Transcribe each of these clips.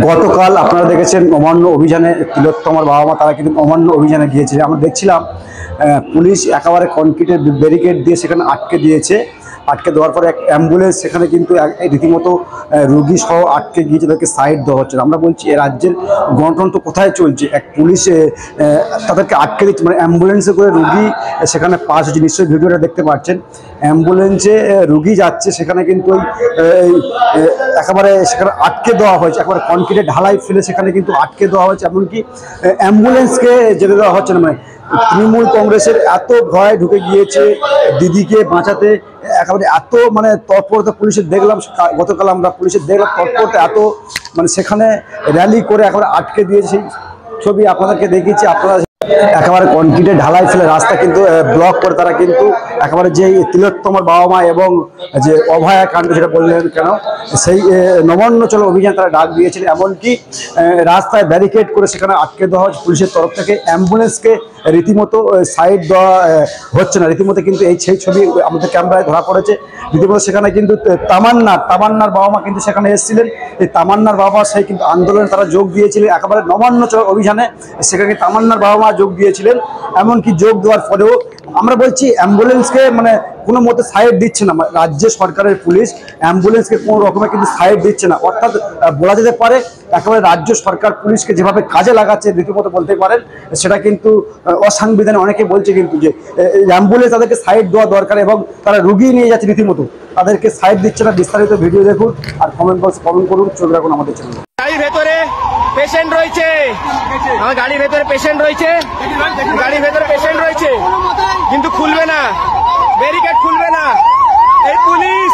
গতকাল আপনারা দেখেছেন অমান্য অভিযানে তিলোত্তমার বাবা মা তারা কিন্তু অমান্য অভিযানে গিয়েছে। আমরা দেখছিলাম পুলিশ একেবারে কনক্রিটের ব্যারিকেড দিয়ে সেখানে আটকে দিয়েছে। আটকে দেওয়ার পরে এক অ্যাম্বুলেন্স সেখানে কিন্তু রীতিমতো রুগী সহ আটকে গিয়েছে, তাদেরকে সাইড দেওয়া হচ্ছে। আমরা বলছি এ রাজ্যের গণতন্ত্র কোথায় চলছে? এক পুলিশে তাদেরকে আটকে দিচ্ছে, মানে অ্যাম্বুলেন্সে করে রুগী সেখানে পাস হচ্ছে। নিশ্চয়ই ভিডিওটা দেখতে পাচ্ছেন, অ্যাম্বুলেন্সে রুগী যাচ্ছে, সেখানে কিন্তু একেবারে সেখানে আটকে দেওয়া হয়েছে, একেবারে কনক্রিটের ঢালাই ফেলে সেখানে কিন্তু আটকে দেওয়া হয়েছে। এমনকি অ্যাম্বুলেন্সকে যেতে দেওয়া হচ্ছে না। মানে তৃণমূল কংগ্রেসের এত ভয় ঢুকে গিয়েছে দিদিকে বাঁচাতে, একেবারে এত মানে তৎপরতা পুলিশের দেখলাম। গতকাল আমরা পুলিশের দেখলাম তৎপরতা এত, মানে সেখানে র্যালি করে একেবারে আটকে দিয়েছে। সেই ছবি আপনাদেরকে দেখিয়েছি। আপনারা একেবারে কনক্রিটের ঢালাই ফেলে রাস্তা কিন্তু ব্লক করে তারা কিন্তু একেবারে যে তিলোত্তমার বাবা মা এবং যে অভয়া কাণ্ড সেটা বললেন কেন, সেই নবান্ন চলো অভিযান তারা ডাক দিয়েছিল। এমনকি রাস্তায় ব্যারিকেড করে সেখানে আটকে দেওয়া হচ্ছে পুলিশের তরফ থেকে। অ্যাম্বুলেন্সকে রীতিমতো সাইড দেওয়া হচ্ছে না। রীতিমতো কিন্তু সেই ছবি আমাদের ক্যামেরায় ধরা পড়েছে। রীতিমতো সেখানে কিন্তু তামান্নার বাবা মা কিন্তু সেখানে এসেছিলেন। এই তামান্নার বাবা সেই কিন্তু আন্দোলনে তারা যোগ দিয়েছিলেন। একেবারে নবান্ন চলো অভিযানে সেখানে তামান্নার বাবা মা যোগ দিয়েছিলেন। এমনকি যোগ দেওয়ার পরেও আমরা বলছি অ্যাম্বুলেন্সকে মানে কোনো মতে সাইড দিচ্ছে না। রাজ্য সরকারের পুলিশ অ্যাম্বুলেন্সকে কোনো রকমের কিন্তু সাইড দিচ্ছে না। অর্থাৎ বলা যেতে পারে একেবারে রাজ্য সরকার পুলিশকে যেভাবে কাজে লাগাচ্ছে রীতিমতো বলতে পারেন সেটা কিন্তু অসাংবিধানিক। অনেকে বলছে কিন্তু যে অ্যাম্বুলেন্স তাদেরকে সাইড দেওয়া দরকার এবং তারা রুগী নিয়ে যাচ্ছে রীতিমতো, তাদেরকে সাইড দিচ্ছে না। বিস্তারিত ভিডিও দেখুন আর কমেন্ট বক্সে কমেন্ট করুন। চোখ রাখুন আমাদের চ্যানেলে। গাড়ির ভেতরে পেশেন্ট রয়েছে, আমার গাড়ির ভেতরে পেশেন্ট রয়েছে, গাড়ির ভেতরে পেশেন্ট রয়েছে, কিন্তু খুলবে না, ব্যারিকেড খুলবে না। এই পুলিশ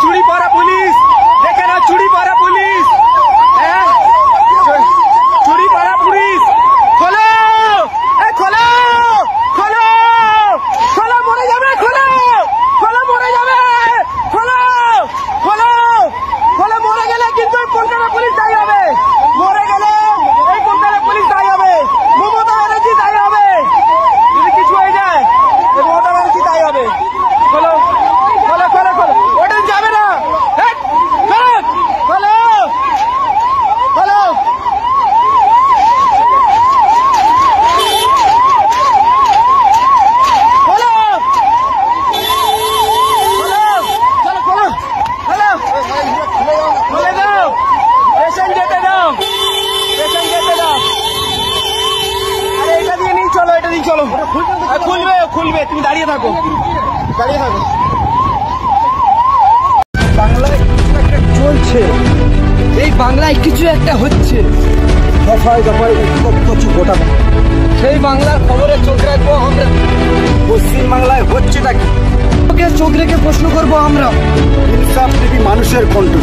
চুরি পরা পুলিশ, দেখে না চুরি পরা পুলিশ, হ্যাঁ চুরি পরা পুলিশ। খোলো খোলো খোলো খোলো, মরে যাবে, খোলো খোলো, মরে যাবে, খোলো খোলো খোলো। মরে গেলে কিন্তু কলকাতা পুলিশ দায়ী হবে, মরে গেলে এই কলকাতা পুলিশ দায়ী হবে, মমতা ব্যানার্জি দায়ী হবে। যদি কিছু হয়ে যায় মমতা ব্যানার্জি দায়ী হবে। খোলো খোলো খোলো খোলো, ওটা যাবে না, খোলো খোলো খোলো। খুলবে খুলবে, তুমি দাঁড়িয়ে থাকো, দাঁড়িয়ে থাকো। বাংলায় কিছু একটা চলছে, এই বাংলায় কিছু একটা হচ্ছে, দফায় দফায় উত্তপ্ত গোটা। সেই বাংলার খবরে চোখ রাখবো আমরা। পশ্চিম বাংলায় হচ্ছেটা কি চোখ রেখে প্রশ্ন করবো আমরা। ইনসাফ টিভি মানুষের কণ্ঠ।